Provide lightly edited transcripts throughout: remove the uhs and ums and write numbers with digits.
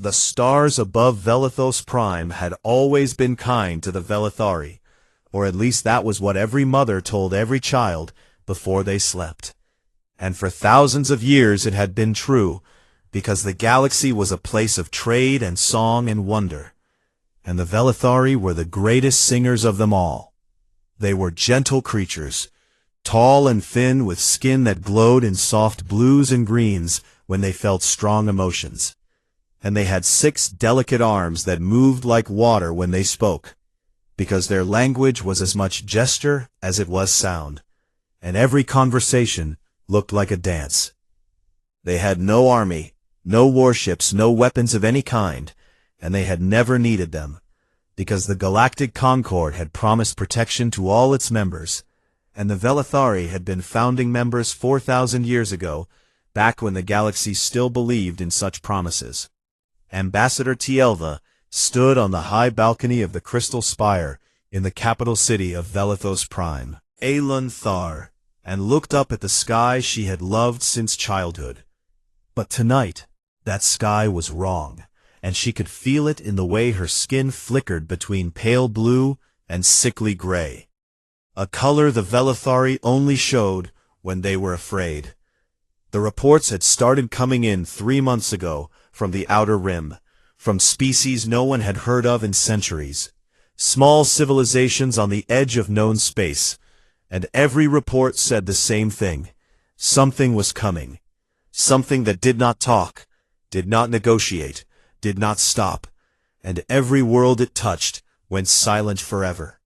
The stars above Velithos Prime had always been kind to the Velithari, or at least that was what every mother told every child before they slept. And for thousands of years it had been true, because the galaxy was a place of trade and song and wonder. And the Velithari were the greatest singers of them all. They were gentle creatures, tall and thin with skin that glowed in soft blues and greens when they felt strong emotions. And they had 6 delicate arms that moved like water when they spoke, because their language was as much gesture as it was sound, and every conversation looked like a dance. They had no army, no warships, no weapons of any kind, and they had never needed them, because the Galactic Concord had promised protection to all its members, and the Velithari had been founding members 4,000 years ago, back when the galaxy still believed in such promises. Ambassador Tielva stood on the high balcony of the Crystal Spire in the capital city of Velithos Prime, Alun Thar, and looked up at the sky she had loved since childhood. But tonight, that sky was wrong, and she could feel it in the way her skin flickered between pale blue and sickly gray, a color the Velithari only showed when they were afraid. The reports had started coming in 3 months ago from the Outer Rim, from species no one had heard of in centuries, small civilizations on the edge of known space, and every report said the same thing. Something was coming. Something that did not talk, did not negotiate, did not stop, and every world it touched went silent forever.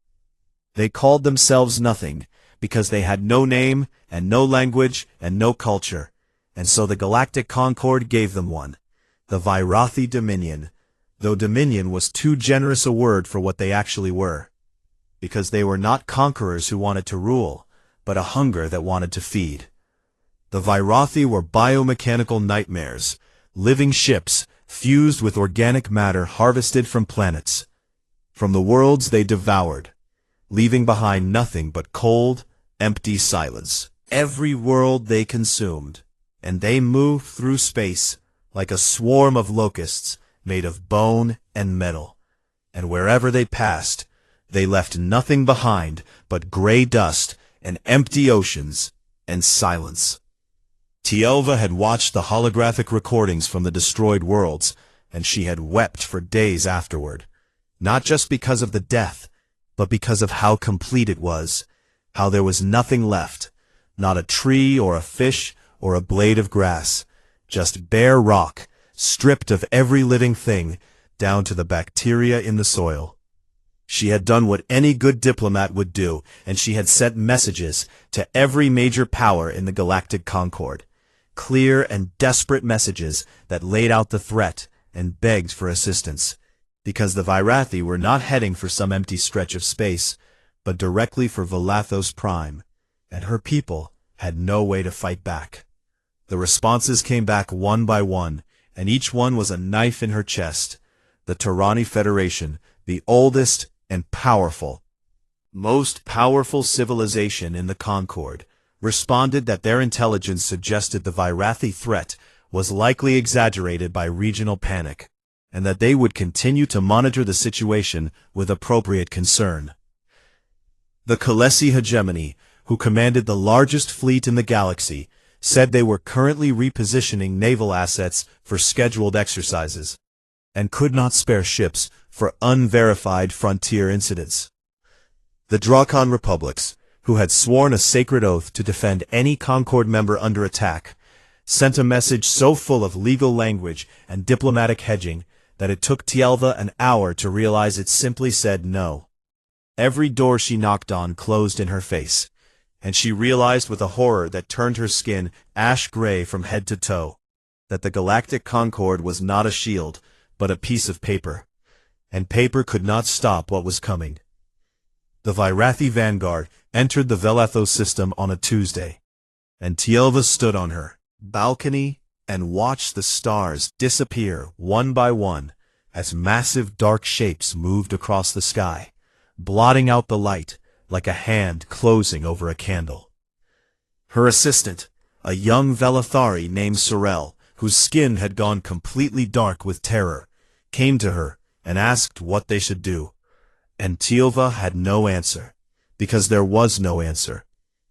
They called themselves nothing, because they had no name, and no language, and no culture, and so the Galactic Concord gave them one, the Vyrathi Dominion, though Dominion was too generous a word for what they actually were, because they were not conquerors who wanted to rule, but a hunger that wanted to feed. The Vyrathi were biomechanical nightmares, living ships fused with organic matter harvested from planets. From the worlds they devoured, leaving behind nothing but cold, empty silence. Every world they consumed, and they moved through space like a swarm of locusts made of bone and metal, and wherever they passed, they left nothing behind but gray dust and empty oceans and silence. Tielva had watched the holographic recordings from the destroyed worlds, and she had wept for days afterward, not just because of the death, but because of how complete it was, how there was nothing left, not a tree or a fish or a blade of grass, just bare rock, stripped of every living thing, down to the bacteria in the soil. She had done what any good diplomat would do, and she had sent messages to every major power in the Galactic Concord, clear and desperate messages that laid out the threat and begged for assistance, because the Vyrathi were not heading for some empty stretch of space, but directly for Velithos Prime, and her people had no way to fight back. The responses came back one by one, and each one was a knife in her chest. The Tarani Federation, the oldest and most powerful civilization in the Concord, responded that their intelligence suggested the Vyrathi threat was likely exaggerated by regional panic, and that they would continue to monitor the situation with appropriate concern. The Khaleesi hegemony, who commanded the largest fleet in the galaxy, said they were currently repositioning naval assets for scheduled exercises, and could not spare ships for unverified frontier incidents. The Drakon republics, who had sworn a sacred oath to defend any Concord member under attack, sent a message so full of legal language and diplomatic hedging that it took Tielva an hour to realize it simply said no. Every door she knocked on closed in her face, and she realized with a horror that turned her skin ash-gray from head to toe, that the Galactic Concord was not a shield, but a piece of paper, and paper could not stop what was coming. The Vyrathi vanguard entered the Velithos system on a Tuesday, and Tielva stood on her balcony and watched the stars disappear one by one as massive dark shapes moved across the sky, blotting out the light like a hand closing over a candle. Her assistant, a young Velithari named Sorel, whose skin had gone completely dark with terror, came to her and asked what they should do. And Teal'c had no answer, because there was no answer,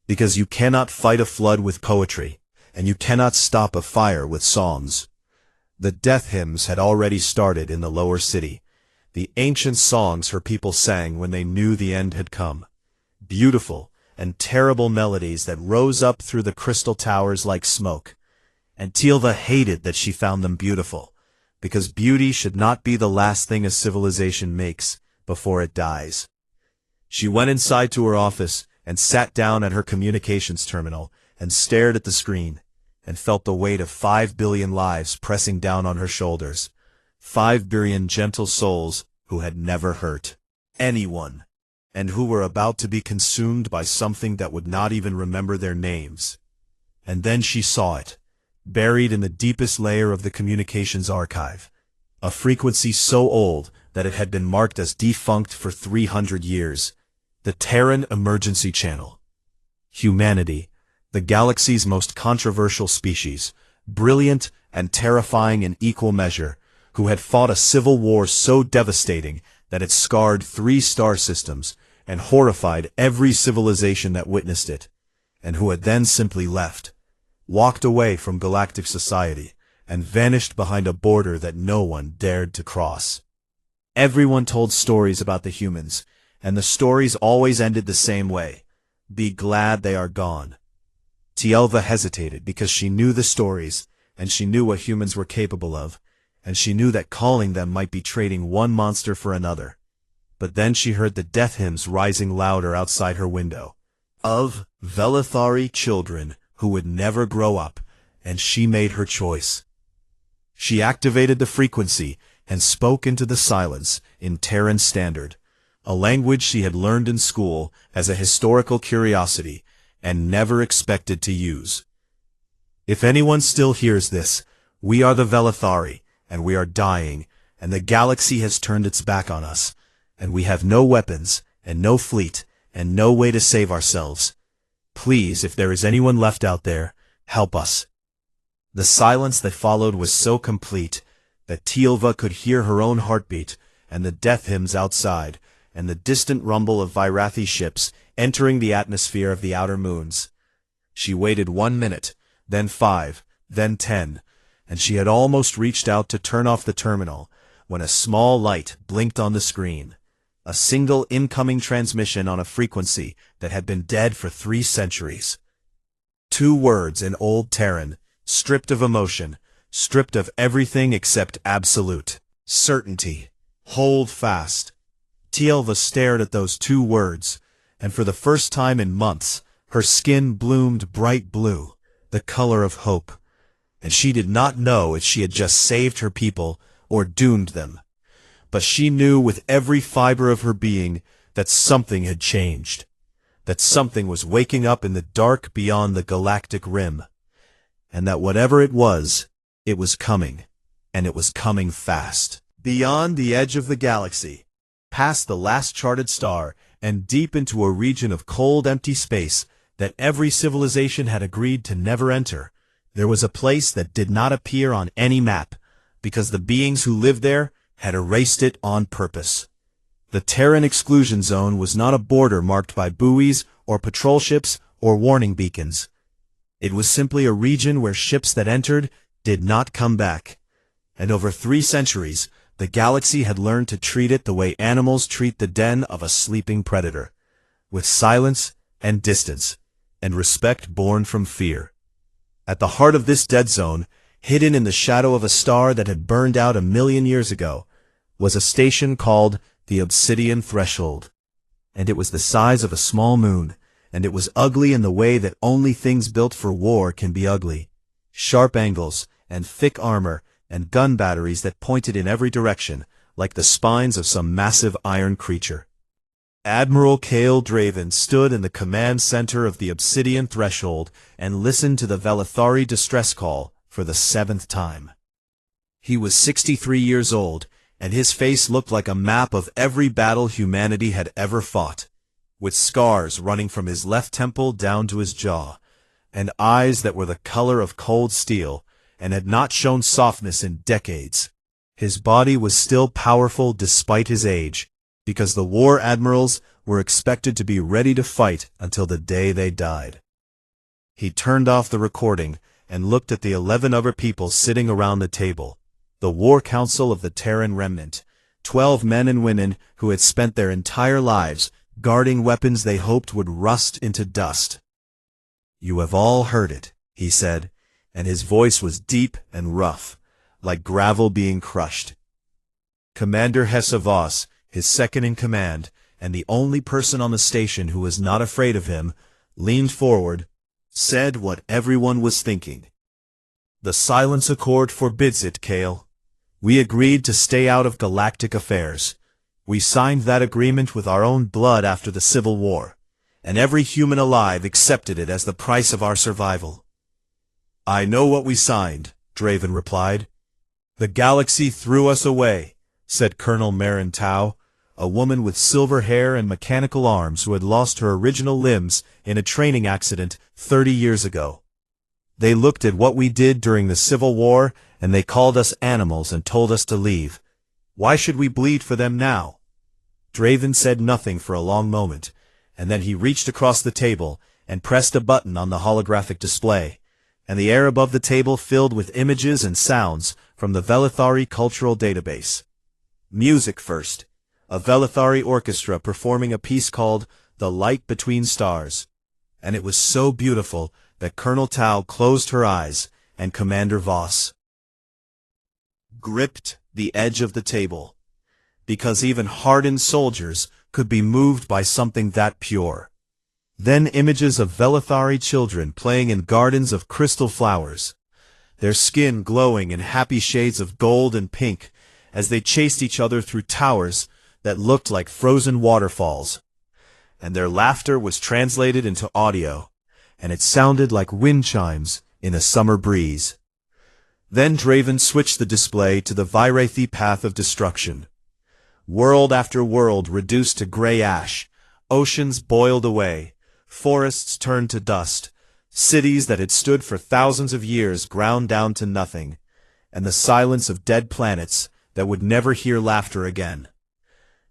because you cannot fight a flood with poetry, and you cannot stop a fire with songs. The death hymns had already started in the lower city, the ancient songs her people sang when they knew the end had come. Beautiful and terrible melodies that rose up through the crystal towers like smoke. And Teal'c hated that she found them beautiful, because beauty should not be the last thing a civilization makes before it dies. She went inside to her office and sat down at her communications terminal and stared at the screen and felt the weight of 5 billion lives pressing down on her shoulders. 5 billion gentle souls who had never hurt anyone, and who were about to be consumed by something that would not even remember their names. And then she saw it, buried in the deepest layer of the communications archive, a frequency so old that it had been marked as defunct for 300 years, the Terran Emergency Channel. Humanity, the galaxy's most controversial species, brilliant and terrifying in equal measure, who had fought a civil war so devastating that it scarred 3 star systems and horrified every civilization that witnessed it, and who had then simply left, walked away from galactic society, and vanished behind a border that no one dared to cross. Everyone told stories about the humans, and the stories always ended the same way: be glad they are gone. Teal'c hesitated because she knew the stories, and she knew what humans were capable of, and she knew that calling them might be trading one monster for another. But then she heard the death hymns rising louder outside her window, of Velithari children who would never grow up, and she made her choice. She activated the frequency and spoke into the silence in Terran Standard, a language she had learned in school as a historical curiosity and never expected to use. If anyone still hears this, we are the Velithari, and we are dying, and the galaxy has turned its back on us, and we have no weapons, and no fleet, and no way to save ourselves. Please, if there is anyone left out there, help us. The silence that followed was so complete that Teal'c could hear her own heartbeat, and the death hymns outside, and the distant rumble of Virathi ships entering the atmosphere of the outer moons. She waited 1 minute, then 5, then 10, and she had almost reached out to turn off the terminal when a small light blinked on the screen. A single incoming transmission on a frequency that had been dead for 3 centuries. 2 words in Old Terran, stripped of emotion, stripped of everything except absolute certainty. Hold fast. Teal'c stared at those 2 words, and for the first time in months, her skin bloomed bright blue, the color of hope. And she did not know if she had just saved her people or doomed them. But she knew with every fiber of her being that something had changed, that something was waking up in the dark beyond the galactic rim, and that whatever it was coming, and it was coming fast. Beyond the edge of the galaxy, past the last charted star, and deep into a region of cold, empty space that every civilization had agreed to never enter, there was a place that did not appear on any map, because the beings who lived there had erased it on purpose. The Terran exclusion zone was not a border marked by buoys or patrol ships or warning beacons. It was simply a region where ships that entered did not come back. And over 3 centuries, the galaxy had learned to treat it the way animals treat the den of a sleeping predator, with silence and distance, and respect born from fear. At the heart of this dead zone, hidden in the shadow of a star that had burned out 1,000,000 years ago, was a station called the Obsidian Threshold. And it was the size of a small moon, and it was ugly in the way that only things built for war can be ugly. Sharp angles, and thick armor, and gun batteries that pointed in every direction, like the spines of some massive iron creature. Admiral Cale Draven stood in the command center of the Obsidian Threshold and listened to the Velithari distress call for the 7th time. He was 63 years old, and his face looked like a map of every battle humanity had ever fought, with scars running from his left temple down to his jaw, and eyes that were the color of cold steel, and had not shown softness in decades. His body was still powerful despite his age, because the war admirals were expected to be ready to fight until the day they died. He turned off the recording and looked at the 11 other people sitting around the table, the War Council of the Terran Remnant, 12 men and women who had spent their entire lives guarding weapons they hoped would rust into dust. "You have all heard it," he said, and his voice was deep and rough, like gravel being crushed. Commander HFY, his second-in-command, and the only person on the station who was not afraid of him, leaned forward, said what everyone was thinking. "The Silence Accord forbids it, Kale. We agreed to stay out of galactic affairs. We signed that agreement with our own blood after the Civil War, and every human alive accepted it as the price of our survival." "I know what we signed," Draven replied. "The galaxy threw us away," said Colonel Marin Tau, a woman with silver hair and mechanical arms who had lost her original limbs in a training accident 30 years ago. "They looked at what we did during the Civil War, and they called us animals and told us to leave. Why should we bleed for them now?" Draven said nothing for a long moment, and then he reached across the table and pressed a button on the holographic display, and the air above the table filled with images and sounds from the Velithari Cultural Database. Music first, a Velithari orchestra performing a piece called The Light Between Stars, and it was so beautiful that Colonel Tau closed her eyes, and Commander Voss gripped the edge of the table, because even hardened soldiers could be moved by something that pure. Then images of Velithari children playing in gardens of crystal flowers, their skin glowing in happy shades of gold and pink as they chased each other through towers that looked like frozen waterfalls. And their laughter was translated into audio, and it sounded like wind chimes in a summer breeze. Then Draven switched the display to the Virathi path of destruction. World after world reduced to gray ash, oceans boiled away, forests turned to dust, cities that had stood for thousands of years ground down to nothing, and the silence of dead planets that would never hear laughter again.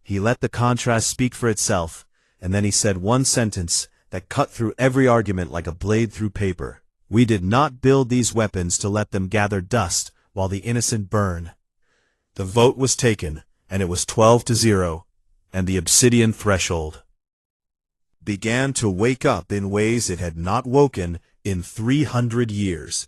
He let the contrast speak for itself, and then he said one sentence that cut through every argument like a blade through paper. "We did not build these weapons to let them gather dust while the innocent burn." The vote was taken, and it was 12-0, and the obsidian threshold began to wake up in ways it had not woken in 300 years.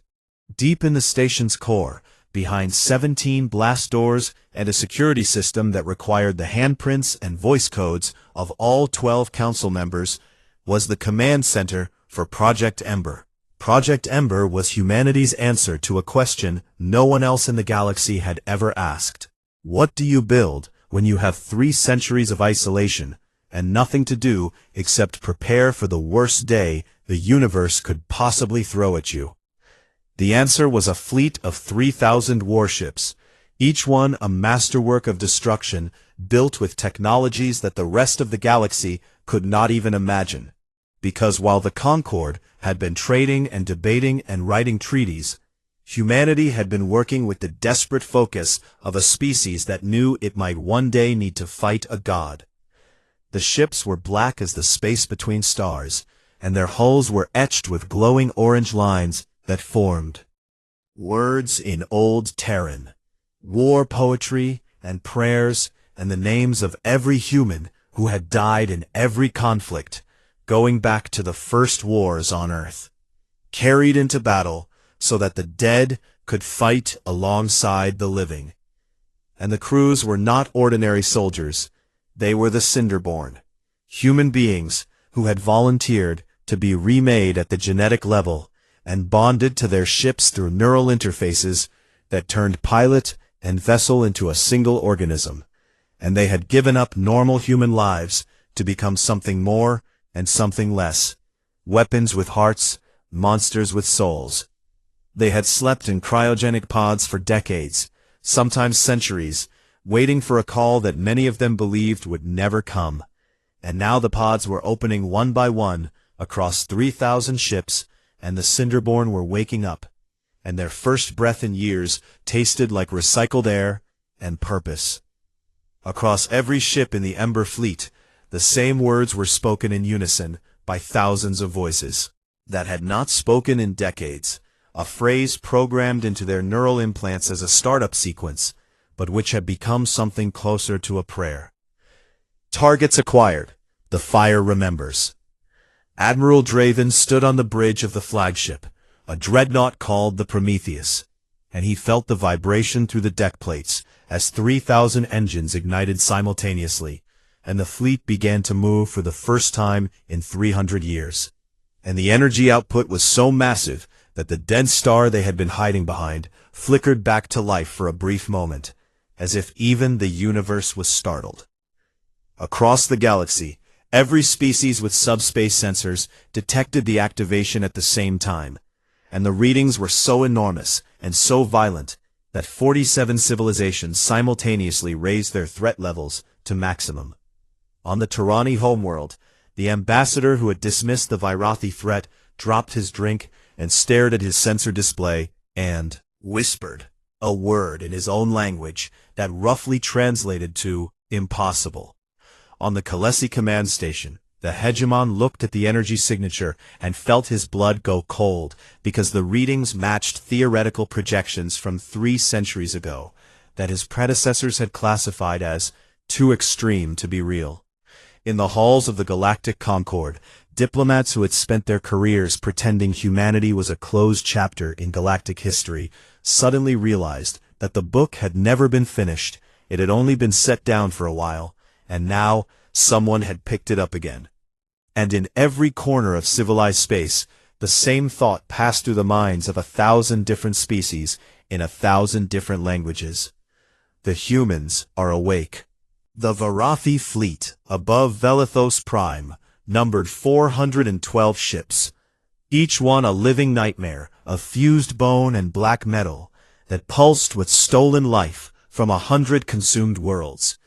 Deep in the station's core, behind 17 blast doors and a security system that required the handprints and voice codes of all 12 council members, was the command center for Project Ember. Project Ember was humanity's answer to a question no one else in the galaxy had ever asked. What do you build when you have 3 centuries of isolation and nothing to do except prepare for the worst day the universe could possibly throw at you? The answer was a fleet of 3,000 warships, each one a masterwork of destruction built with technologies that the rest of the galaxy could not even imagine. Because while the Concord had been trading and debating and writing treaties, humanity had been working with the desperate focus of a species that knew it might one day need to fight a god. The ships were black as the space between stars, and their hulls were etched with glowing orange lines that formed words in old Terran, war poetry and prayers, and the names of every human who had died in every conflict, going back to the first wars on Earth, carried into battle so that the dead could fight alongside the living. And the crews were not ordinary soldiers, they were the Cinderborn, human beings who had volunteered to be remade at the genetic level and bonded to their ships through neural interfaces that turned pilot and vessel into a single organism, and they had given up normal human lives to become something more and something less, weapons with hearts, monsters with souls. They had slept in cryogenic pods for decades, sometimes centuries, waiting for a call that many of them believed would never come. And now the pods were opening one by one across 3,000 ships, and the Cinderborn were waking up, and their first breath in years tasted like recycled air and purpose. Across every ship in the Ember Fleet, the same words were spoken in unison by thousands of voices that had not spoken in decades, a phrase programmed into their neural implants as a startup sequence, but which had become something closer to a prayer. Targets acquired. The fire remembers. Admiral Draven stood on the bridge of the flagship, a dreadnought called the Prometheus, and he felt the vibration through the deck plates as 3,000 engines ignited simultaneously, and the fleet began to move for the first time in 300 years. And the energy output was so massive that the dead star they had been hiding behind flickered back to life for a brief moment, as if even the universe was startled. Across the galaxy, every species with subspace sensors detected the activation at the same time, and the readings were so enormous and so violent that 47 civilizations simultaneously raised their threat levels to maximum. On the Tirani homeworld, the ambassador who had dismissed the Virathi threat dropped his drink and stared at his sensor display and whispered a word in his own language that roughly translated to impossible. On the Kalesi command station, the hegemon looked at the energy signature and felt his blood go cold because the readings matched theoretical projections from 3 centuries ago that his predecessors had classified as too extreme to be real. In the halls of the Galactic Concord, diplomats who had spent their careers pretending humanity was a closed chapter in galactic history suddenly realized that the book had never been finished, it had only been set down for a while, and now someone had picked it up again. And in every corner of civilized space, the same thought passed through the minds of 1,000 different species in 1,000 different languages. The humans are awake. The Virathi fleet, above Velithos Prime, numbered 412 ships, each one a living nightmare of fused bone and black metal that pulsed with stolen life from 100 consumed worlds.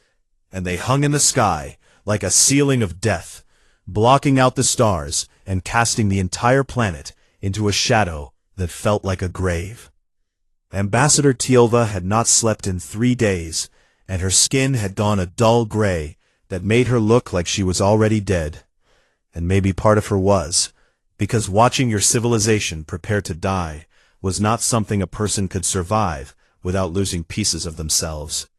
And they hung in the sky like a ceiling of death, blocking out the stars and casting the entire planet into a shadow that felt like a grave. Ambassador Tielva had not slept in 3 days, and her skin had gone a dull gray that made her look like she was already dead. And maybe part of her was, because watching your civilization prepare to die was not something a person could survive without losing pieces of themselves.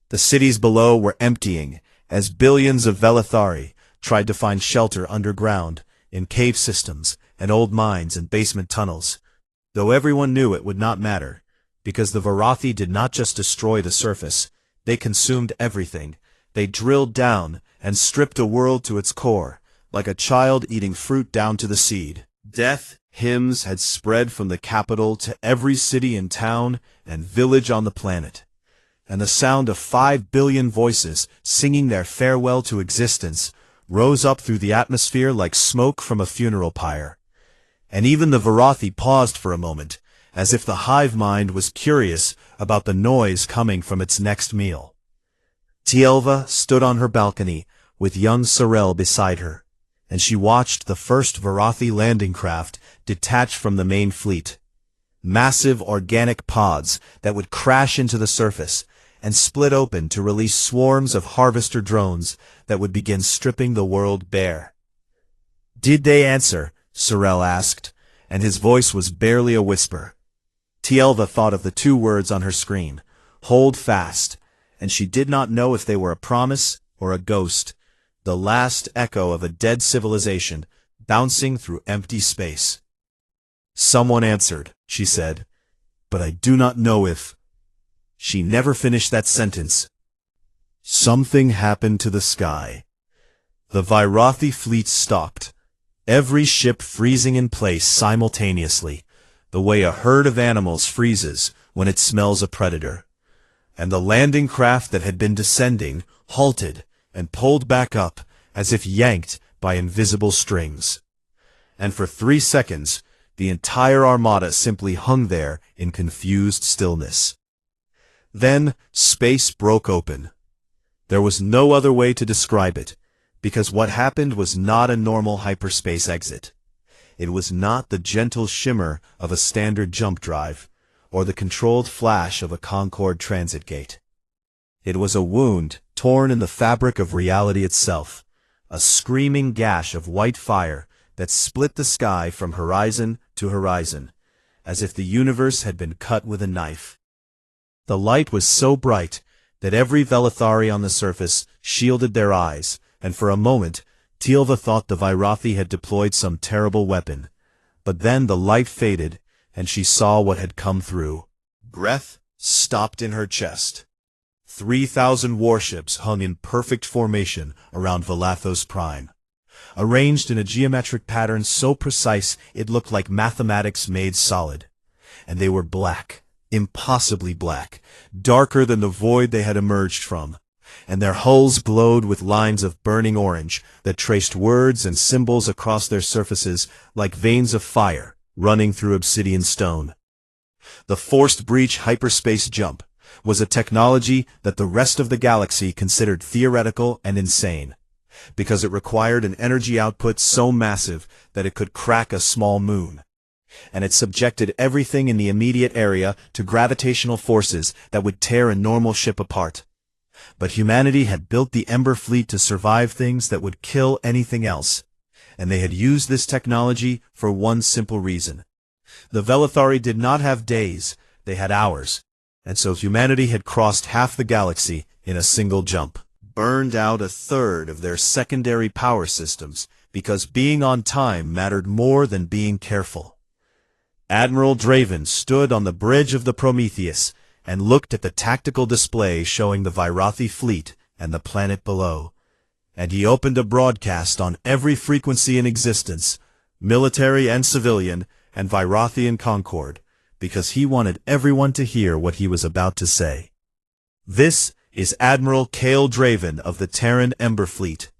The cities below were emptying as billions of Velithari tried to find shelter underground in cave systems and old mines and basement tunnels, though everyone knew it would not matter, because the Virathi did not just destroy the surface, they consumed everything. They drilled down and stripped a world to its core, like a child eating fruit down to the seed. Death hymns had spread from the capital to every city and town and village on the planet, and the sound of 5 billion voices singing their farewell to existence rose up through the atmosphere like smoke from a funeral pyre. And even the Virathi paused for a moment, as if the hive mind was curious about the noise coming from its next meal. Tielva stood on her balcony with young Sorel beside her, and she watched the first Virathi landing craft detach from the main fleet. Massive organic pods that would crash into the surface and split open to release swarms of harvester drones that would begin stripping the world bare. "Did they answer?" Sorel asked, and his voice was barely a whisper. Tielva thought of the 2 words on her screen, "Hold fast," and she did not know if they were a promise or a ghost, the last echo of a dead civilization bouncing through empty space. "Someone answered," she said, "but I do not know if—" She never finished that sentence. Something happened to the sky. The Virathi fleet stopped, every ship freezing in place simultaneously, the way a herd of animals freezes when it smells a predator. And the landing craft that had been descending halted and pulled back up as if yanked by invisible strings. And for 3 seconds, the entire armada simply hung there in confused stillness. Then space broke open. There was no other way to describe it, because what happened was not a normal hyperspace exit. It was not the gentle shimmer of a standard jump drive, or the controlled flash of a Concorde transit gate. It was a wound torn in the fabric of reality itself, a screaming gash of white fire that split the sky from horizon to horizon, as if the universe had been cut with a knife. The light was so bright that every Velithari on the surface shielded their eyes, and for a moment Teal'va thought the Vairathi had deployed some terrible weapon. But then the light faded, and she saw what had come through. Breath stopped in her chest. 3,000 warships hung in perfect formation around Valathos Prime, arranged in a geometric pattern so precise it looked like mathematics made solid. And they were black, impossibly black, darker than the void they had emerged from, and their hulls glowed with lines of burning orange that traced words and symbols across their surfaces like veins of fire running through obsidian stone. The forced breach hyperspace jump was a technology that the rest of the galaxy considered theoretical and insane, because it required an energy output so massive that it could crack a small moon. And it subjected everything in the immediate area to gravitational forces that would tear a normal ship apart. But humanity had built the Ember Fleet to survive things that would kill anything else, and they had used this technology for one simple reason. The Velithari did not have days, they had hours, and so humanity had crossed half the galaxy in a single jump, burned out a third of their secondary power systems, because being on time mattered more than being careful. Admiral Draven stood on the bridge of the Prometheus and looked at the tactical display showing the Vairathi fleet and the planet below, and he opened a broadcast on every frequency in existence, military and civilian, and Vairathi and Concorde, because he wanted everyone to hear what he was about to say. This is Admiral Kael Draven of the Terran Ember Fleet.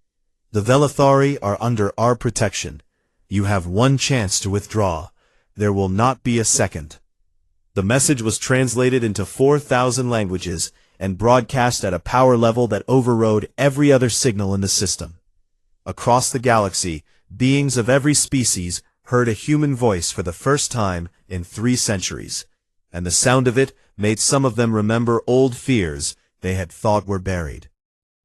The Velithari are under our protection. You have one chance to withdraw. There will not be a second. The message was translated into 4,000 languages and broadcast at a power level that overrode every other signal in the system. Across the galaxy, beings of every species heard a human voice for the first time in 3 centuries, and the sound of it made some of them remember old fears they had thought were buried.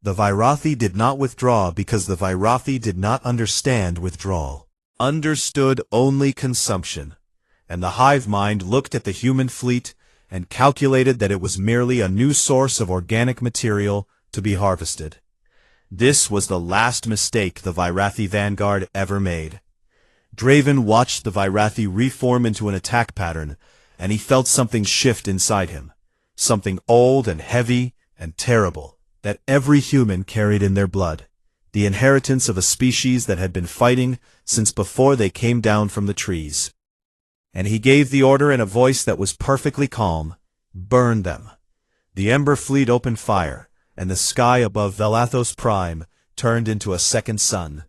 The Vairathi did not withdraw because the Vairathi did not understand withdrawal, understood only consumption, and the hive mind looked at the human fleet and calculated that it was merely a new source of organic material to be harvested. This was the last mistake the Vairathi vanguard ever made. Draven watched the Vairathi reform into an attack pattern, and he felt something shift inside him, something old and heavy and terrible that every human carried in their blood, the inheritance of a species that had been fighting since before they came down from the trees. And he gave the order in a voice that was perfectly calm: burn them. The Ember Fleet opened fire, and the sky above Valathos Prime turned into a second sun.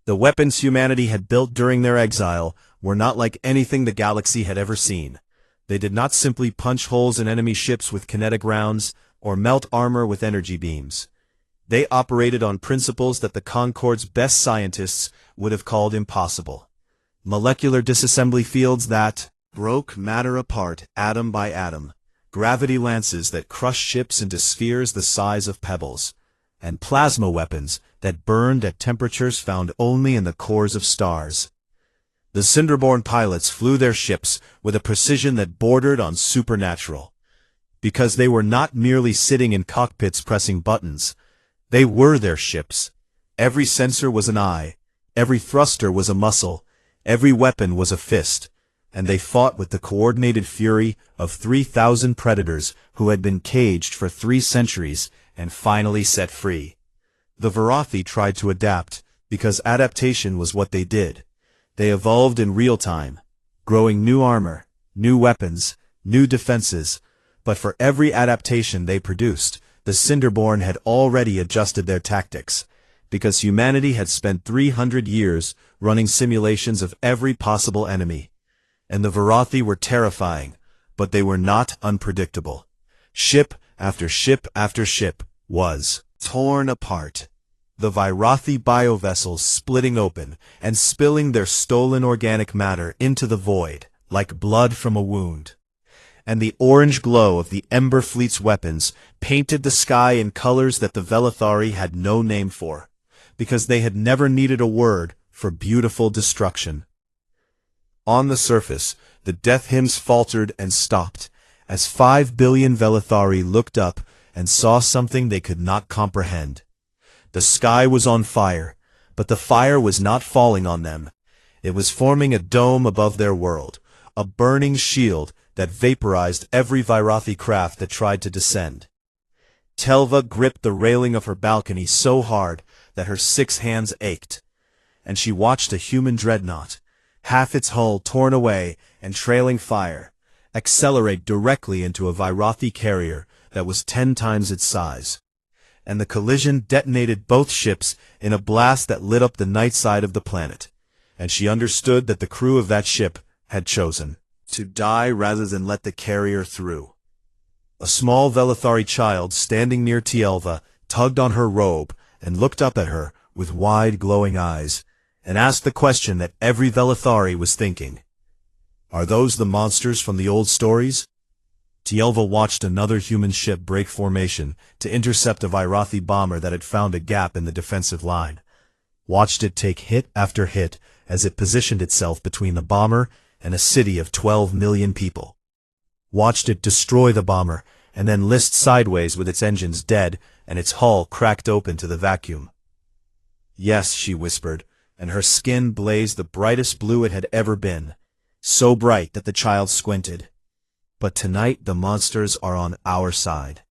The weapons humanity had built during their exile were not like anything the galaxy had ever seen. They did not simply punch holes in enemy ships with kinetic rounds or melt armor with energy beams. They operated on principles that the Concorde's best scientists would have called impossible. Molecular disassembly fields that broke matter apart atom by atom, gravity lances that crushed ships into spheres the size of pebbles, and plasma weapons that burned at temperatures found only in the cores of stars. The Cinderborn pilots flew their ships with a precision that bordered on supernatural. Because they were not merely sitting in cockpits pressing buttons, they were their ships. Every sensor was an eye, every thruster was a muscle, every weapon was a fist, and they fought with the coordinated fury of 3,000 predators who had been caged for 3 centuries and finally set free. The Vairathi tried to adapt, because adaptation was what they did. They evolved in real time, growing new armor, new weapons, new defenses, but for every adaptation they produced, the Cinderborn had already adjusted their tactics, because humanity had spent 300 years running simulations of every possible enemy. And the Vairathi were terrifying, but they were not unpredictable. Ship after ship after ship was torn apart. the Virathi biovessels splitting open and spilling their stolen organic matter into the void, like blood from a wound. And the orange glow of the Ember Fleet's weapons painted the sky in colors that the Velithari had no name for, because they had never needed a word for beautiful destruction. On the surface, the death hymns faltered and stopped, as 5 billion Velithari looked up and saw something they could not comprehend. The sky was on fire, but the fire was not falling on them. It was forming a dome above their world, a burning shield that vaporized every Virathi craft that tried to descend. Telva gripped the railing of her balcony so hard that her 6 hands ached, and she watched a human dreadnought, half its hull torn away and trailing fire, accelerate directly into a Virathi carrier that was 10 times its size. And the collision detonated both ships in a blast that lit up the night side of the planet, and she understood that the crew of that ship had chosen to die rather than let the carrier through. A small Velithari child standing near Tielva tugged on her robe and looked up at her with wide glowing eyes, and asked the question that every Velithari was thinking. Are those the monsters from the old stories? Tielva watched another human ship break formation to intercept a Virathi bomber that had found a gap in the defensive line. Watched it take hit after hit as it positioned itself between the bomber and a city of 12 million people. Watched it destroy the bomber and then list sideways with its engines dead and its hull cracked open to the vacuum. Yes, she whispered, and her skin blazed the brightest blue it had ever been, so bright that the child squinted. But tonight the monsters are on our side.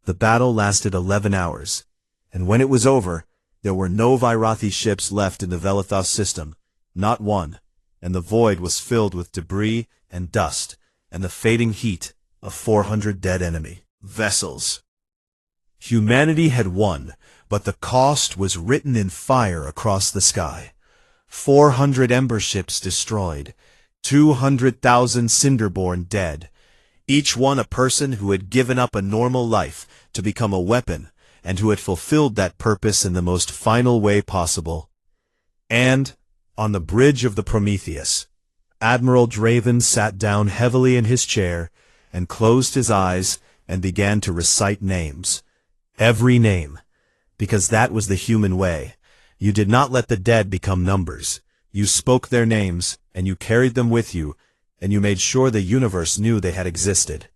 The battle lasted 11 hours, and when it was over, there were no Virathi ships left in the Velithos system, not one, and the void was filled with debris and dust, and the fading heat of 400 dead enemy vessels. Humanity had won, but the cost was written in fire across the sky. 400 ember ships destroyed, 200,000 Cinderborn dead, each one a person who had given up a normal life to become a weapon, and who had fulfilled that purpose in the most final way possible. And, on the bridge of the Prometheus, Admiral Draven sat down heavily in his chair and closed his eyes and began to recite names. Every name. Because that was the human way. You did not let the dead become numbers. You spoke their names, and you carried them with you, and you made sure the universe knew they had existed.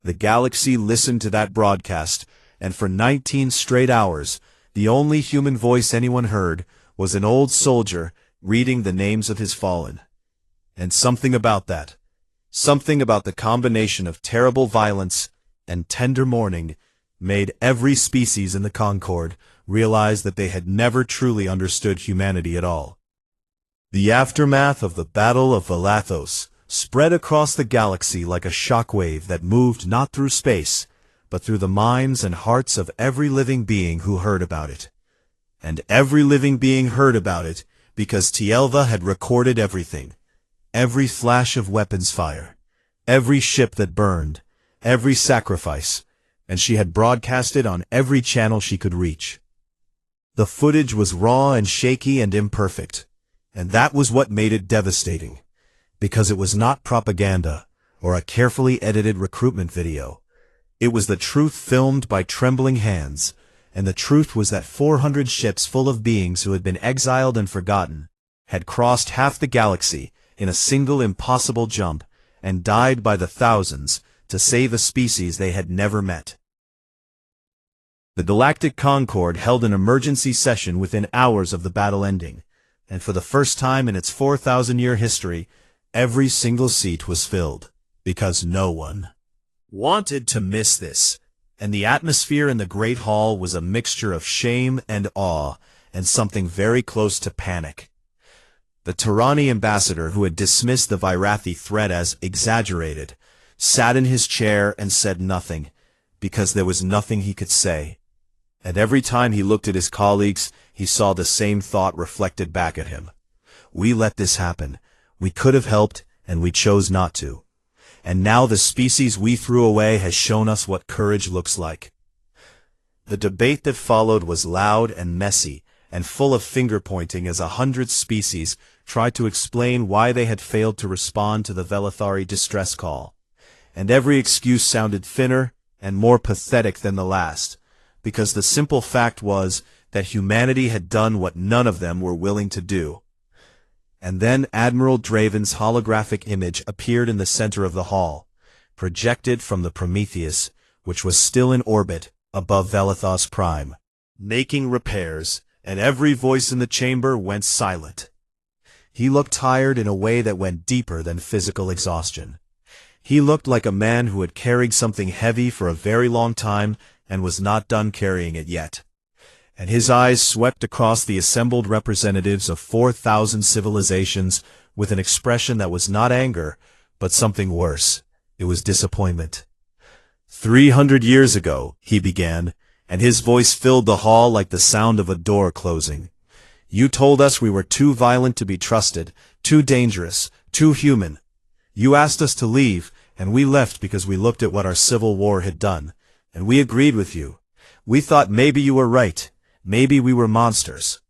The galaxy listened to that broadcast, and for 19 straight hours, the only human voice anyone heard was an old soldier reading the names of his fallen. And something about that, something about the combination of terrible violence and tender mourning, made every species in the Concord realize that they had never truly understood humanity at all. The aftermath of the Battle of Valathos spread across the galaxy like a shockwave that moved not through space, but through the minds and hearts of every living being who heard about it. And every living being heard about it because Tielva had recorded everything. Every flash of weapons fire, every ship that burned, every sacrifice, and she had broadcast it on every channel she could reach. The footage was raw and shaky and imperfect, and that was what made it devastating, because it was not propaganda or a carefully edited recruitment video. It was the truth filmed by trembling hands, and the truth was that 400 ships full of beings who had been exiled and forgotten had crossed half the galaxy in a single impossible jump and died by the thousands to save a species they had never met. The Galactic Concord held an emergency session within hours of the battle ending, and for the first time in its 4,000-year history, every single seat was filled, because no one wanted to miss this, and the atmosphere in the Great Hall was a mixture of shame and awe, and something very close to panic. The Tirani ambassador, who had dismissed the Virathi threat as exaggerated, sat in his chair and said nothing, because there was nothing he could say. And every time he looked at his colleagues, he saw the same thought reflected back at him. We let this happen. We could have helped, and we chose not to. And now the species we threw away has shown us what courage looks like. The debate that followed was loud and messy, and full of finger-pointing as 100 species tried to explain why they had failed to respond to the Velithari distress call. And every excuse sounded thinner and more pathetic than the last, because the simple fact was that humanity had done what none of them were willing to do. And then Admiral Draven's holographic image appeared in the center of the hall, projected from the Prometheus, which was still in orbit above Velithos Prime, making repairs, and every voice in the chamber went silent. He looked tired in a way that went deeper than physical exhaustion. He looked like a man who had carried something heavy for a very long time and was not done carrying it yet. And his eyes swept across the assembled representatives of 4,000 civilizations with an expression that was not anger, but something worse. It was disappointment. 300 years ago, he began, and his voice filled the hall like the sound of a door closing. You told us we were too violent to be trusted, too dangerous, too human. You asked us to leave, and we left because we looked at what our civil war had done, and we agreed with you. We thought maybe you were right. Maybe we were monsters.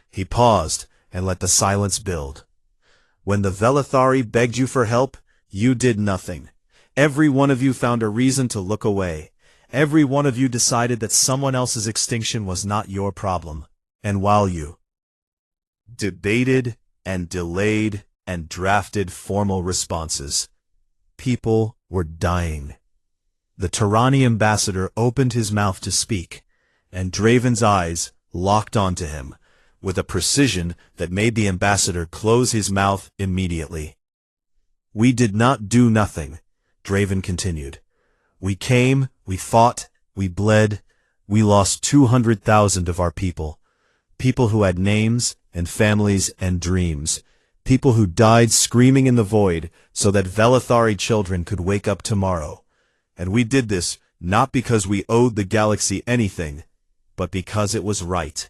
He paused and let the silence build. When the Velithari begged you for help, you did nothing. Every one of you found a reason to look away. Every one of you decided that someone else's extinction was not your problem. And while you debated and delayed and drafted formal responses, people were dying. The Tarani ambassador opened his mouth to speak, and Draven's eyes locked onto him, with a precision that made the ambassador close his mouth immediately. We did not do nothing, Draven continued. We came, we fought, we bled, we lost 200,000 of our people. People who had names and families and dreams. People who died screaming in the void so that Velithari children could wake up tomorrow. And we did this not because we owed the galaxy anything, but because it was right.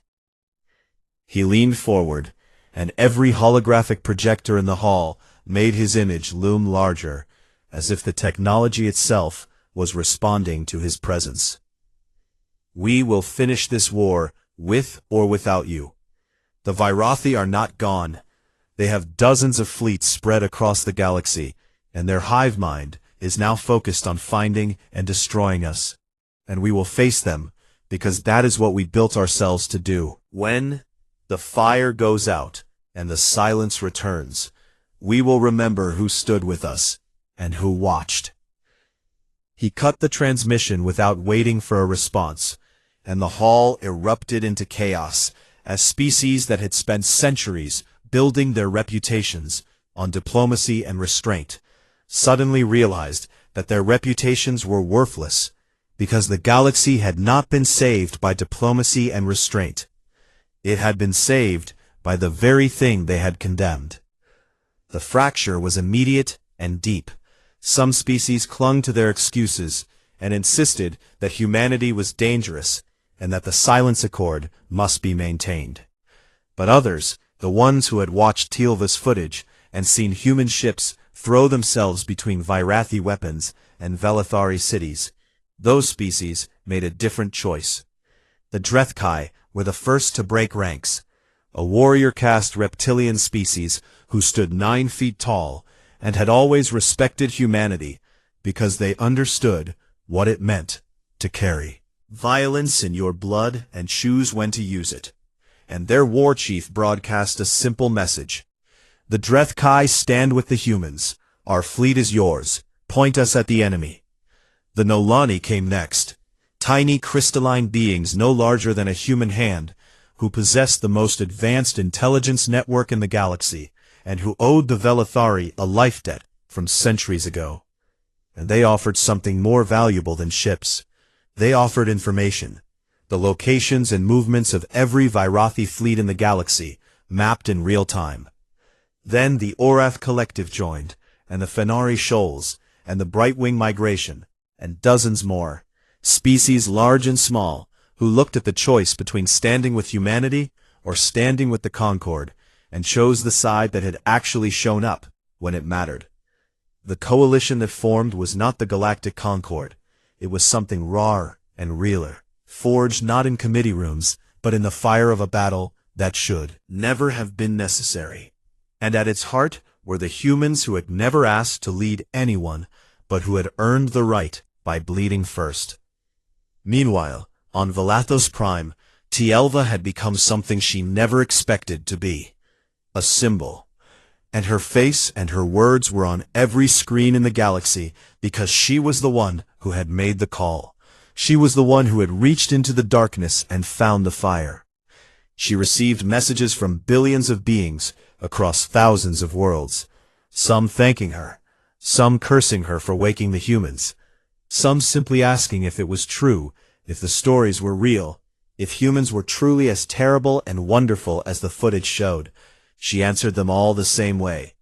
He leaned forward, and every holographic projector in the hall made his image loom larger, as if the technology itself was responding to his presence. We will finish this war with or without you. The Virathi are not gone. They have dozens of fleets spread across the galaxy, and their hive mind is now focused on finding and destroying us. And we will face them, because that is what we built ourselves to do. When the fire goes out and the silence returns, we will remember who stood with us and who watched. He cut the transmission without waiting for a response, and the hall erupted into chaos as species that had spent centuries building their reputations on diplomacy and restraint suddenly realized that their reputations were worthless because the galaxy had not been saved by diplomacy and restraint. It had been saved by the very thing they had condemned. The fracture was immediate and deep. Some species clung to their excuses and insisted that humanity was dangerous and that the Silence Accord must be maintained. But others, the ones who had watched Tealva's footage and seen human ships throw themselves between Virathi weapons and Velithari cities, those species made a different choice. The Drethkai were the first to break ranks, a warrior-caste reptilian species who stood 9 feet tall and had always respected humanity because they understood what it meant to carry violence in your blood and choose when to use it. And their war chief broadcast a simple message. The Drethkai stand with the humans. Our fleet is yours. Point us at the enemy. The Nolani came next. Tiny crystalline beings no larger than a human hand, who possessed the most advanced intelligence network in the galaxy, and who owed the Velithari a life debt from centuries ago. And they offered something more valuable than ships. They offered information. The locations and movements of every Virathi fleet in the galaxy, mapped in real time. Then the Orath Collective joined, and the Fenari Shoals, and the Brightwing Migration, and dozens more, species large and small, who looked at the choice between standing with humanity or standing with the Concord, and chose the side that had actually shown up when it mattered. The coalition that formed was not the Galactic Concord. It was something rawer and realer. forged not in committee rooms, but in the fire of a battle that should never have been necessary. And at its heart were the humans who had never asked to lead anyone, but who had earned the right by bleeding first. Meanwhile, on Valathos Prime, Tielva had become something she never expected to be. A symbol. And her face and her words were on every screen in the galaxy because she was the one who had made the call. She was the one who had reached into the darkness and found the fire. She received messages from billions of beings across thousands of worlds, some thanking her, some cursing her for waking the humans, some simply asking if it was true, if the stories were real, if humans were truly as terrible and wonderful as the footage showed. She answered them all the same way.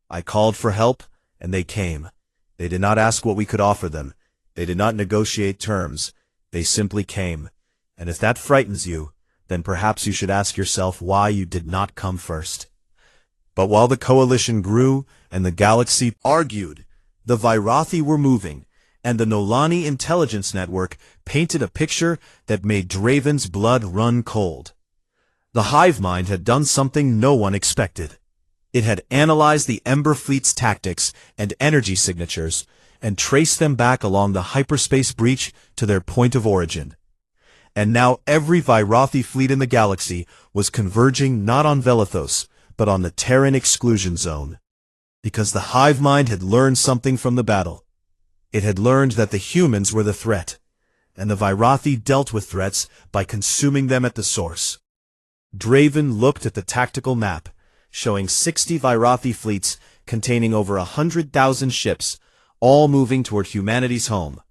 I called for help, and they came. They did not ask what we could offer them. They did not negotiate terms. They simply came. And if that frightens you, then perhaps you should ask yourself why you did not come first. But while the coalition grew and the galaxy argued, the Vairathi were moving, and the Nolani intelligence network painted a picture that made Draven's blood run cold. The hive mind had done something no one expected. It had analyzed the Ember Fleet's tactics and energy signatures and traced them back along the hyperspace breach to their point of origin. And now every Vairathi fleet in the galaxy was converging not on Valathos, but on the Terran exclusion zone. Because the hive mind had learned something from the battle. It had learned that the humans were the threat, and the Vairathi dealt with threats by consuming them at the source. Draven looked at the tactical map, showing 60 Vairathi fleets containing over 100,000 ships, all moving toward humanity's home,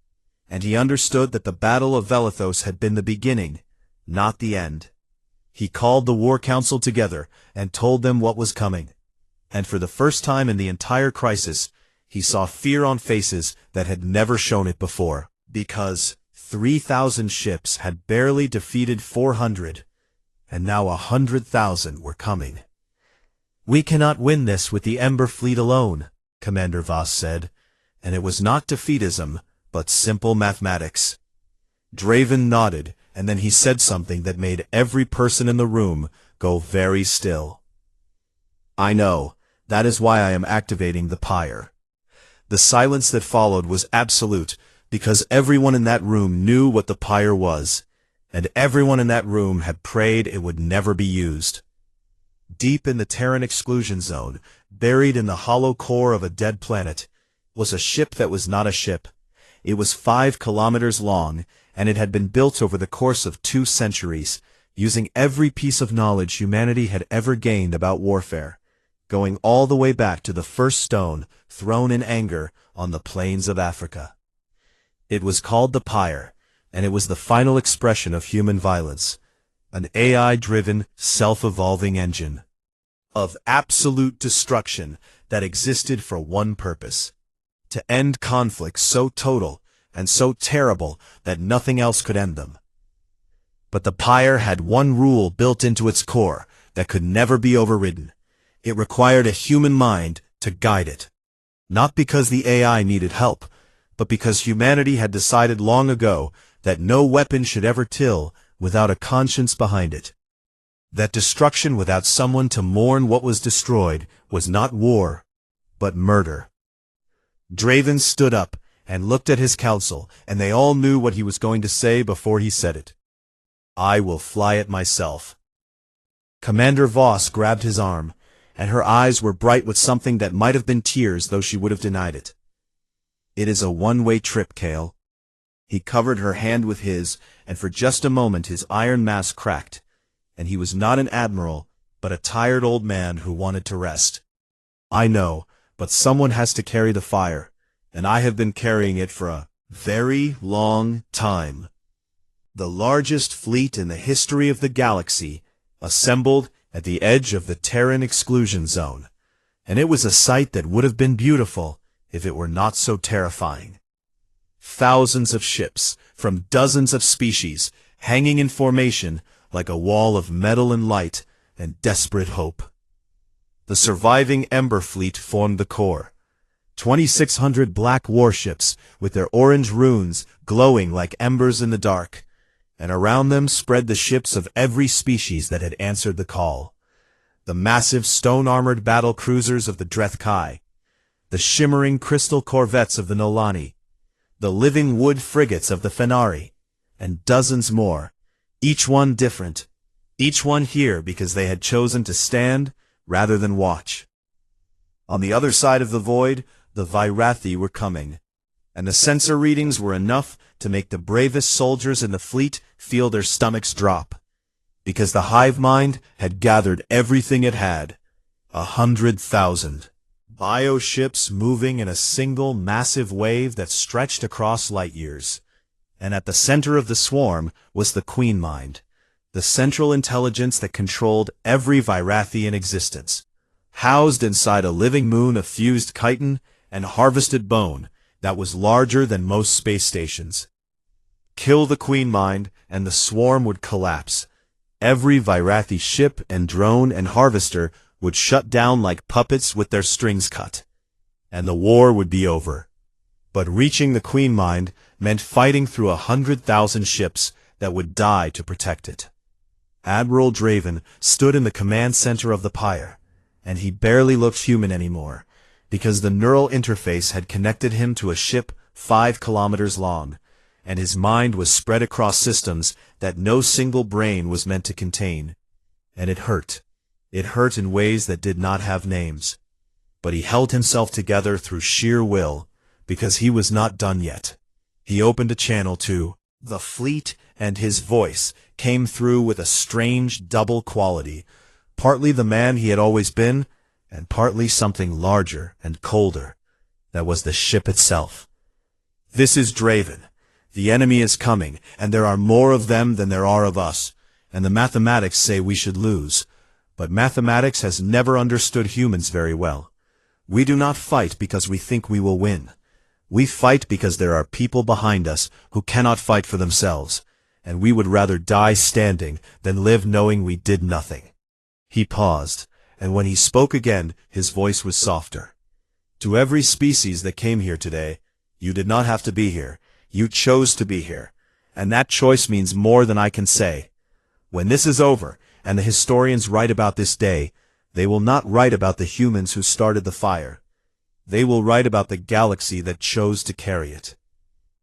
and he understood that the Battle of Valathos had been the beginning, not the end. He called the War Council together and told them what was coming, and for the first time in the entire crisis, he saw fear on faces that had never shown it before, because 3,000 ships had barely defeated 400, and now 100,000 were coming. We cannot win this with the Ember Fleet alone, Commander Voss said, and it was not defeatism, but simple mathematics. Draven nodded, and then he said something that made every person in the room go very still. I know, that is why I am activating the pyre. The silence that followed was absolute, because everyone in that room knew what the pyre was, and everyone in that room had prayed it would never be used. Deep in the Terran exclusion zone, buried in the hollow core of a dead planet, was a ship that was not a ship. It was 5 kilometers long, and it had been built over the course of 2 centuries, using every piece of knowledge humanity had ever gained about warfare, going all the way back to the first stone thrown in anger on the plains of Africa. It was called the Pyre, and it was the final expression of human violence, an AI-driven, self-evolving engine of absolute destruction that existed for one purpose: to end conflicts so total and so terrible that nothing else could end them. But the Pyre had one rule built into its core that could never be overridden. It required a human mind to guide it. Not because the AI needed help, but because humanity had decided long ago that no weapon should ever till without a conscience behind it. That destruction without someone to mourn what was destroyed was not war, but murder. Draven stood up and looked at his council, and they all knew what he was going to say before he said it. I will fly it myself. Commander Voss grabbed his arm, and her eyes were bright with something that might have been tears, though she would have denied it. It is a one-way trip, Kale. He covered her hand with his, and for just a moment his iron mask cracked, and he was not an admiral, but a tired old man who wanted to rest. I know, but someone has to carry the fire, and I have been carrying it for a very long time. The largest fleet in the history of the galaxy assembled at the edge of the Terran exclusion zone, and it was a sight that would have been beautiful if it were not so terrifying. Thousands of ships, from dozens of species, hanging in formation like a wall of metal and light and desperate hope. The surviving Ember Fleet formed the core. 2,600 black warships with their orange runes glowing like embers in the dark, and around them spread the ships of every species that had answered the call. The massive stone-armored battle cruisers of the Drethkai, the shimmering crystal corvettes of the Nolani, the living wood frigates of the Fenari, and dozens more, each one different, each one here because they had chosen to stand rather than watch. On the other side of the void, the Vairathi were coming, and the sensor readings were enough to make the bravest soldiers in the fleet feel their stomachs drop, because the hive mind had gathered everything it had, 100,000 bioships moving in a single massive wave that stretched across light years. And at the center of the swarm was the Queen Mind, the central intelligence that controlled every Vairathi in existence, housed inside a living moon of fused chitin and harvested bone that was larger than most space stations. Kill the Queen Mind, and the swarm would collapse. Every Vairathi ship and drone and harvester would shut down like puppets with their strings cut, and the war would be over. But reaching the Queen Mind meant fighting through 100,000 ships that would die to protect it. Admiral Draven stood in the command center of the pyre, and he barely looked human anymore, because the neural interface had connected him to a ship 5 kilometers long, and his mind was spread across systems that no single brain was meant to contain. And it hurt. It hurt in ways that did not have names. But he held himself together through sheer will, because he was not done yet. He opened a channel to the fleet, and his voice came through with a strange double quality, partly the man he had always been, and partly something larger and colder. That was the ship itself. This is Draven. The enemy is coming, and there are more of them than there are of us, and the mathematics say we should lose. But mathematics has never understood humans very well. We do not fight because we think we will win. We fight because there are people behind us who cannot fight for themselves, and we would rather die standing than live knowing we did nothing. He paused, and when he spoke again, his voice was softer. To every species that came here today, you did not have to be here. You chose to be here, and that choice means more than I can say. When this is over, and the historians write about this day, they will not write about the humans who started the fire. They will write about the galaxy that chose to carry it.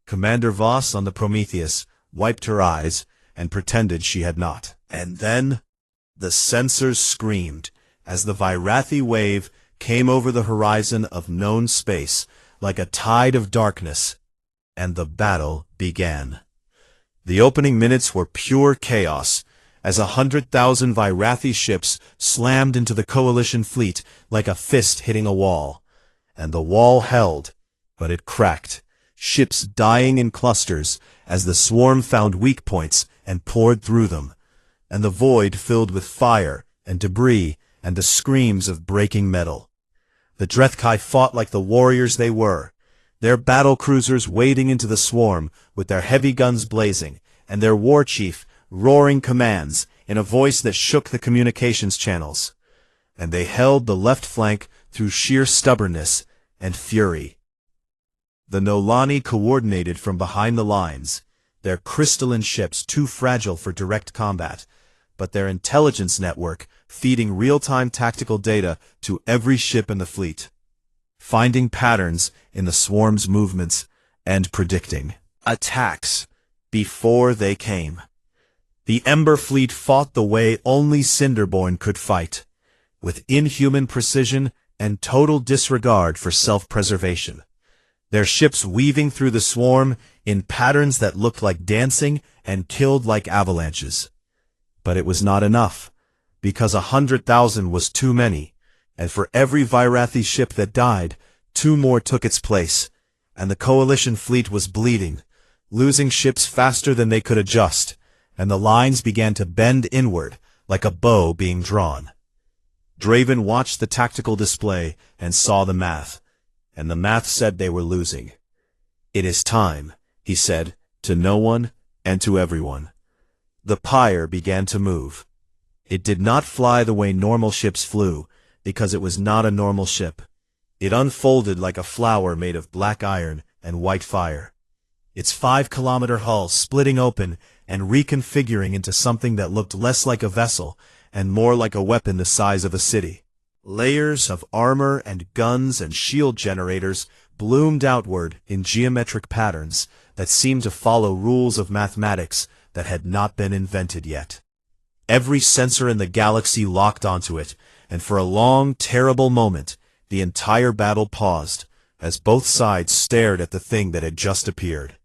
Commander Voss on the Prometheus wiped her eyes and pretended she had not. And then the sensors screamed as the Vairathi wave came over the horizon of known space like a tide of darkness, and the battle began. The opening minutes were pure chaos, as 100,000 Vairathi ships slammed into the coalition fleet like a fist hitting a wall. And the wall held, but it cracked, ships dying in clusters as the swarm found weak points and poured through them, and the void filled with fire and debris and the screams of breaking metal. The Drethkai fought like the warriors they were, their battle cruisers wading into the swarm with their heavy guns blazing, and their war chief roaring commands in a voice that shook the communications channels. And they held the left flank through sheer stubbornness and fury. The Nolani coordinated from behind the lines, their crystalline ships too fragile for direct combat, but their intelligence network feeding real-time tactical data to every ship in the fleet, finding patterns in the swarm's movements and predicting attacks before they came. The Ember Fleet fought the way only Cinderborn could fight, with inhuman precision and total disregard for self-preservation, their ships weaving through the swarm in patterns that looked like dancing and killed like avalanches. But it was not enough, because 100,000 was too many, and for every Vairathi ship that died, 2 more took its place, and the coalition fleet was bleeding, losing ships faster than they could adjust, and the lines began to bend inward like a bow being drawn. Draven watched the tactical display and saw the math, and the math said they were losing. "It is time," he said, to no one and to everyone. The pyre began to move. It did not fly the way normal ships flew, because it was not a normal ship. It unfolded like a flower made of black iron and white fire, its 5-kilometer hull splitting open and reconfiguring into something that looked less like a vessel and more like a weapon the size of a city. Layers of armor and guns and shield generators bloomed outward in geometric patterns that seemed to follow rules of mathematics that had not been invented yet. Every sensor in the galaxy locked onto it, and for a long, terrible moment, the entire battle paused, as both sides stared at the thing that had just appeared.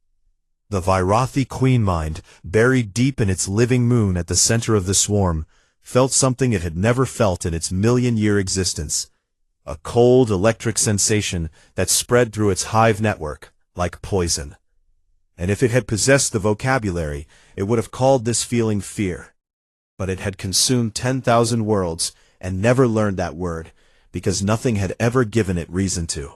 The Virathi Queen Mind, buried deep in its living moon at the center of the swarm, felt something it had never felt in its million-year existence. A cold electric sensation that spread through its hive network, like poison. And if it had possessed the vocabulary, it would have called this feeling fear. But it had consumed 10,000 worlds and never learned that word, because nothing had ever given it reason to.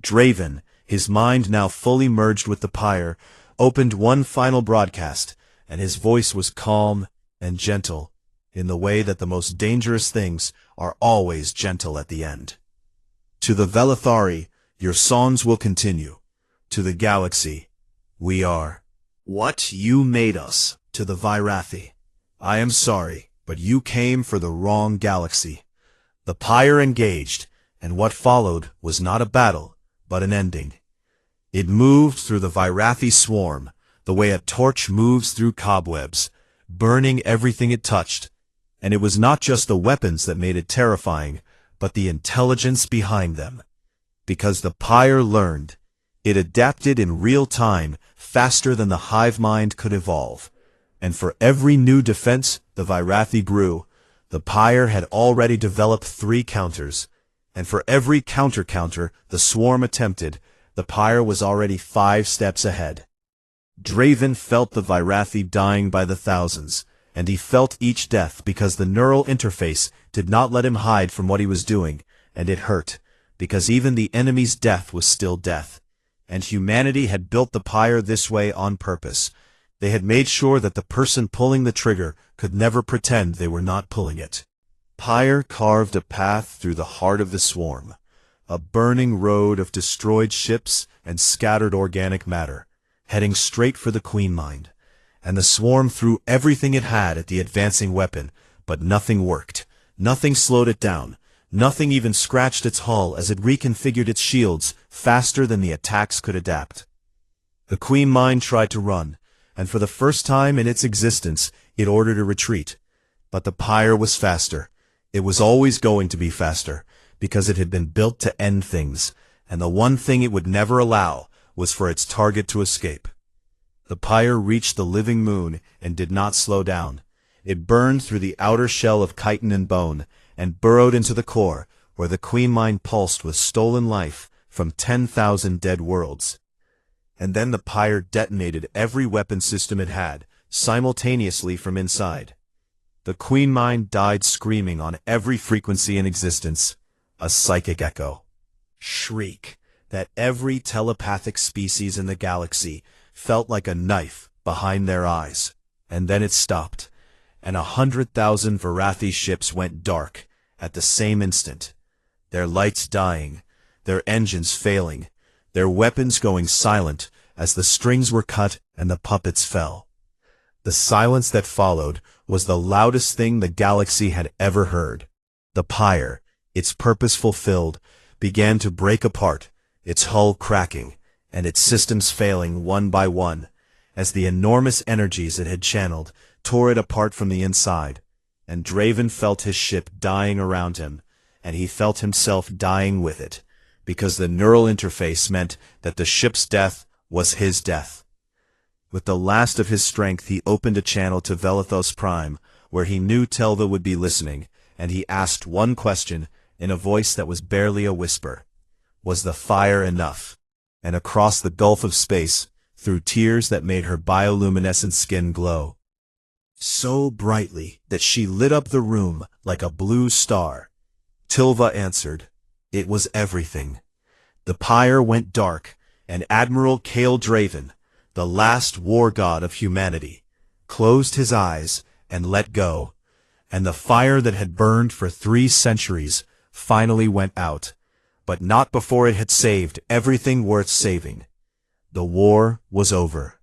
Draven, his mind now fully merged with the pyre, opened one final broadcast, and his voice was calm and gentle, in the way that the most dangerous things are always gentle at the end. To the Velathari, your songs will continue. To the galaxy, we are what you made us. To the Virathi, I am sorry, but you came for the wrong galaxy. The pyre engaged, and what followed was not a battle, but an ending. It moved through the Virathi swarm, the way a torch moves through cobwebs, burning everything it touched. And it was not just the weapons that made it terrifying, but the intelligence behind them. Because the pyre learned, it adapted in real time, faster than the hive mind could evolve. And for every new defense the Virathi grew, the pyre had already developed 3 counters. And for every counter the swarm attempted, the pyre was already 5 steps ahead. Draven felt the Virathi dying by the thousands, and he felt each death because the neural interface did not let him hide from what he was doing, and it hurt, because even the enemy's death was still death. And humanity had built the pyre this way on purpose. They had made sure that the person pulling the trigger could never pretend they were not pulling it. Pyre carved a path through the heart of the swarm, a burning road of destroyed ships and scattered organic matter, heading straight for the Queen Mind. And the swarm threw everything it had at the advancing weapon, but nothing worked. Nothing slowed it down. Nothing even scratched its hull as it reconfigured its shields faster than the attacks could adapt. The Queen Mind tried to run, and for the first time in its existence, it ordered a retreat. But the pyre was faster. It was always going to be faster, because it had been built to end things, and the one thing it would never allow was for its target to escape. The pyre reached the living moon and did not slow down. It burned through the outer shell of chitin and bone, and burrowed into the core, where the Queen Mind pulsed with stolen life from 10,000 dead worlds. And then the pyre detonated every weapon system it had, simultaneously from inside. The Queen Mind died screaming on every frequency in existence, a psychic echo. Shriek that every telepathic species in the galaxy felt like a knife behind their eyes. And then it stopped, and 100,000 Virathi ships went dark at the same instant, their lights dying, their engines failing, their weapons going silent as the strings were cut and the puppets fell. The silence that followed was the loudest thing the galaxy had ever heard. The pyre, its purpose fulfilled, began to break apart, its hull cracking, and its systems failing one by one, as the enormous energies it had channeled tore it apart from the inside. And Draven felt his ship dying around him, and he felt himself dying with it, because the neural interface meant that the ship's death was his death. With the last of his strength he opened a channel to Velithos Prime, where he knew Telva would be listening, and he asked one question in a voice that was barely a whisper. Was the fire enough? And across the gulf of space, through tears that made her bioluminescent skin glow so brightly that she lit up the room like a blue star, Tilva answered, it was everything. The pyre went dark, and Admiral Kale Draven, the last war god of humanity, closed his eyes and let go, and the fire that had burned for 3 centuries finally went out, but not before it had saved everything worth saving. The war was over.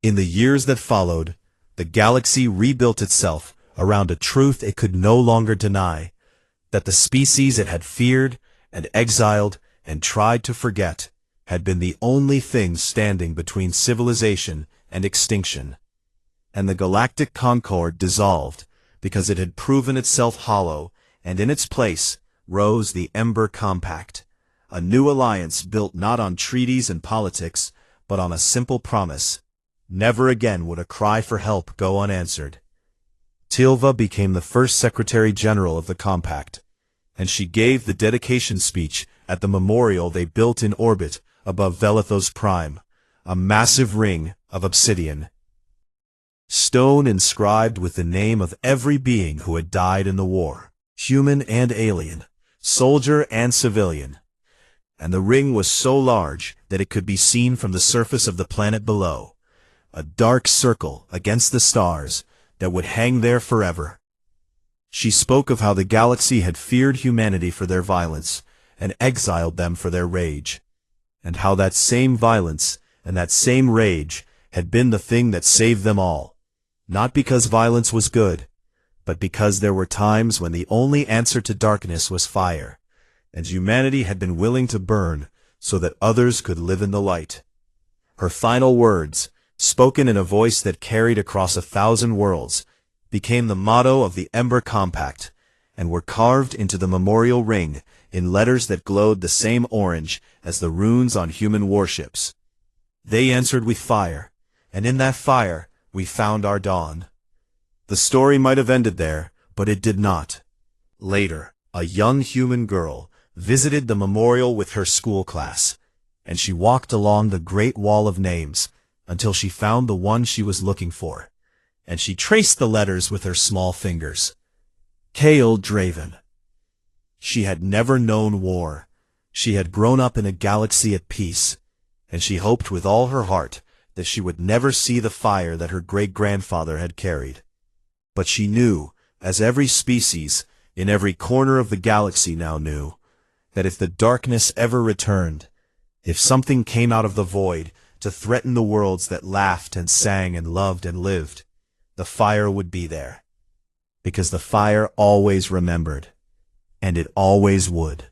In the years that followed, the galaxy rebuilt itself around a truth it could no longer deny, that the species it had feared and exiled and tried to forget had been the only thing standing between civilization and extinction. And the galactic concord dissolved because it had proven itself hollow, and in its place rose the Ember Compact, a new alliance built not on treaties and politics, but on a simple promise: never again would a cry for help go unanswered. Tilva became the first Secretary General of the Compact, and she gave the dedication speech at the memorial they built in orbit above Velithos Prime, a massive ring of obsidian, stone inscribed with the name of every being who had died in the war, human and alien, soldier and civilian. And the ring was so large that it could be seen from the surface of the planet below, a dark circle against the stars that would hang there forever. She spoke of how the galaxy had feared humanity for their violence and exiled them for their rage, and how that same violence and that same rage had been the thing that saved them all, not because violence was good, but because there were times when the only answer to darkness was fire, and humanity had been willing to burn so that others could live in the light. Her final words, spoken in a voice that carried across 1,000 worlds, became the motto of the Ember Compact, and were carved into the memorial ring in letters that glowed the same orange as the runes on human warships. They answered with fire, and in that fire we found our dawn. The story might have ended there, but it did not. Later, a young human girl visited the memorial with her school class, and she walked along the Great Wall of Names until she found the one she was looking for, and she traced the letters with her small fingers. Kael Draven. She had never known war. She had grown up in a galaxy at peace, and she hoped with all her heart that she would never see the fire that her great-grandfather had carried. But she knew, as every species in every corner of the galaxy now knew, that if the darkness ever returned, if something came out of the void to threaten the worlds that laughed and sang and loved and lived, the fire would be there. Because the fire always remembered, and it always would.